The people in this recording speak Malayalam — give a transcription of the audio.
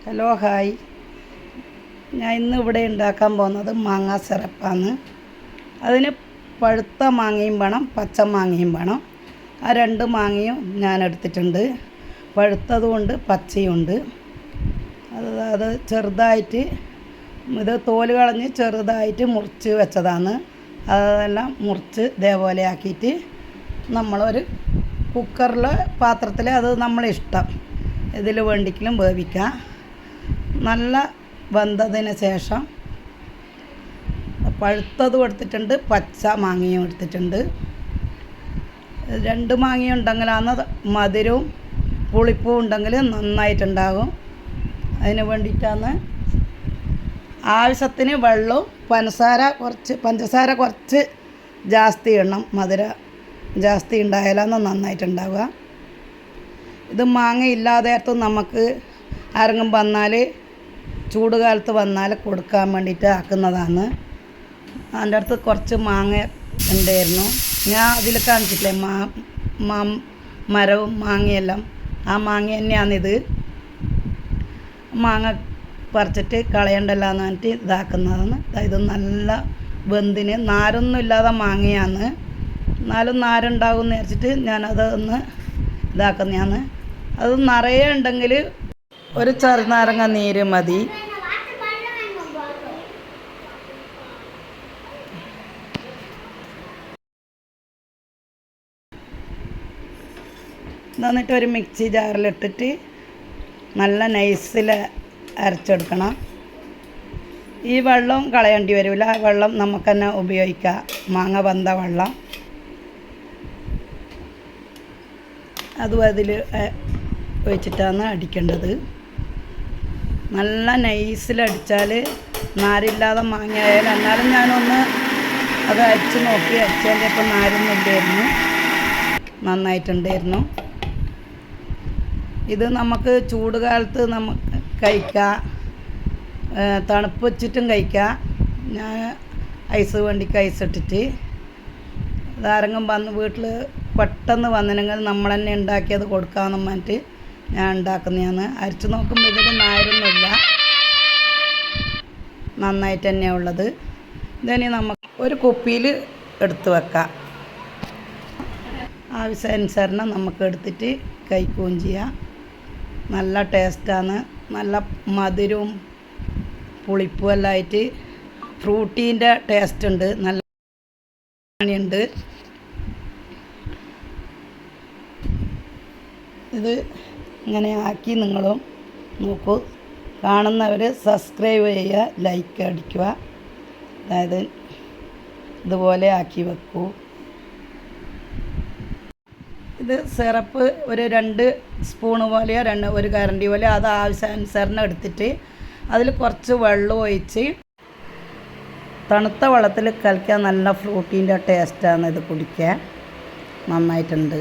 ഹലോ ഹായ്, ഞാൻ ഇന്ന് ഇവിടെ ഉണ്ടാക്കാൻ പോകുന്നത് മാങ്ങ സിറപ്പാണ്. അതിന് പഴുത്ത മാങ്ങയും വേണം, പച്ച മാങ്ങയും വേണം. ആ രണ്ട് മാങ്ങയും ഞാൻ എടുത്തിട്ടുണ്ട്. പഴുത്തതുമുണ്ട്, പച്ചയുണ്ട്. അത് ചെറുതായിട്ട് ഇത് തോല് കളഞ്ഞ് ചെറുതായിട്ട് മുറിച്ച് വെച്ചതാണ്. അതെല്ലാം മുറിച്ച് ഇതേപോലെ ആക്കിയിട്ട് നമ്മളൊരു കുക്കറിൽ പാത്രത്തിൽ അത് നമ്മളിഷ്ടം ഇതിൽ വേണ്ടിക്കലും വേവിക്കാം. നല്ല വെന്തതിന് ശേഷം പഴുത്തതും എടുത്തിട്ടുണ്ട്, പച്ച മാങ്ങയും എടുത്തിട്ടുണ്ട്. രണ്ട് മാങ്ങയും ഉണ്ടെങ്കിലാണ് മധുരവും പുളിപ്പും ഉണ്ടെങ്കിൽ നന്നായിട്ടുണ്ടാകും. അതിന് വേണ്ടിയിട്ടാണ്. ആവശ്യത്തിന് വെള്ളവും പഞ്ചസാര കുറച്ച് ജാസ്തി ഇടണം. മധുരം ജാസ്തി ഉണ്ടായാലാണ് നന്നായിട്ടുണ്ടാവുക. ഇത് മാങ്ങ ഇല്ലാതെത്തും നമുക്ക് ആരെങ്കിലും വന്നാൽ ചൂട് കാലത്ത് വന്നാൽ കൊടുക്കാൻ വേണ്ടിയിട്ട് ആക്കുന്നതാണ്. അതിൻ്റെ അടുത്ത് കുറച്ച് മാങ്ങ ഉണ്ടായിരുന്നു. ഞാൻ അതിൽ കാണിച്ചിട്ടില്ലേ മരവും മാങ്ങയെല്ലാം, ആ മാങ്ങ തന്നെയാണിത്. മാങ്ങ പറിച്ചിട്ട് കളയണ്ടല്ലോ എന്ന് പറഞ്ഞിട്ട് ഇതാക്കുന്നതാണ്. ഇത് നല്ല വെന്തിന് നാരൊന്നും ഇല്ലാതെ മാങ്ങയാണ്. എന്നാലും നാരുണ്ടാകും എന്ന് വിചാരിച്ചിട്ട് ഞാനത് ഒന്ന് ഇതാക്കുന്നതാണ്. അത് നിറയെ ഉണ്ടെങ്കിൽ ഒരു ചെറുനാരങ്ങ നീര് മതി. എന്നിട്ട് ഒരു മിക്സി ജാറിലിട്ടിട്ട് നല്ല നൈസിൽ അരച്ചെടുക്കണം. ഈ വെള്ളം കളയേണ്ടി വരില്ല. ആ വെള്ളം നമുക്ക് തന്നെ ഉപയോഗിക്കാം. മാങ്ങ വെന്ത വെള്ളം അതും അതിൽ ഒഴിച്ചിട്ടാണ് അടിക്കേണ്ടത്. നല്ല നൈസിലടിച്ചാൽ നാരില്ലാതെ മാങ്ങയായാലും, എന്നാലും ഞാനൊന്ന് അത് അരിച്ച് നോക്കി. അരിച്ചതിൻ്റെ ഇപ്പം നാരൊന്നുമില്ലായിരുന്നു, നന്നായിട്ടുണ്ടായിരുന്നു. ഇത് നമുക്ക് ചൂട് കാലത്ത് നമുക്ക് കഴിക്കാം, തണുപ്പ് വെച്ചിട്ടും കഴിക്കാം. ഞാൻ വേണ്ടിക്ക് ഐസ് ഇട്ടിട്ട് അതാരെങ്കിലും വന്ന് വീട്ടിൽ പെട്ടെന്ന് വന്നിനെങ്കിൽ നമ്മൾ തന്നെ ഉണ്ടാക്കിയത് കൊടുക്കാമെന്ന് പറഞ്ഞിട്ട് ഞാൻ ഉണ്ടാക്കുന്നതാണ്. അരിച്ച് നോക്കുമ്പോൾ ഇതിൽ നാരൊന്നുമില്ല, നന്നായിട്ട് തന്നെയാണ് ഉള്ളത്. ഇതിനി നമുക്ക് ഒരു കുപ്പിയിൽ എടുത്ത് വെക്കാം. ആവശ്യാനുസരണം നമുക്ക് എടുത്തിട്ട് കഴിക്കുകയും ചെയ്യാം. നല്ല ടേസ്റ്റാണ്. നല്ല മധുരവും പുളിപ്പും എല്ലാം ആയിട്ട് ഫ്രൂട്ടീൻ്റെ ടേസ്റ്റ് ഉണ്ട്. നല്ല ഉണ്ട്. ഇത് ഇങ്ങനെ ആക്കി നിങ്ങളും നോക്കൂ. കാണുന്നവർ സബ്സ്ക്രൈബ് ചെയ്യുക, ലൈക്ക് അടിക്കുക. അതായത് ഇതുപോലെ ആക്കി വെക്കൂ. ഇത് സിറപ്പ് ഒരു 2 സ്പൂണ് പോലെയോ ഒരു കരണ്ടി പോലെയോ അത് ആവശ്യാനുസരണം എടുത്തിട്ട് അതിൽ കുറച്ച് വെള്ളം ഒഴിച്ച് തണുത്ത വെള്ളത്തിൽ കലക്കാൻ നല്ല ഫ്രൂട്ടീൻ്റെ ടേസ്റ്റാണ്. ഇത് കുടിക്കാൻ നന്നായിട്ടുണ്ട്.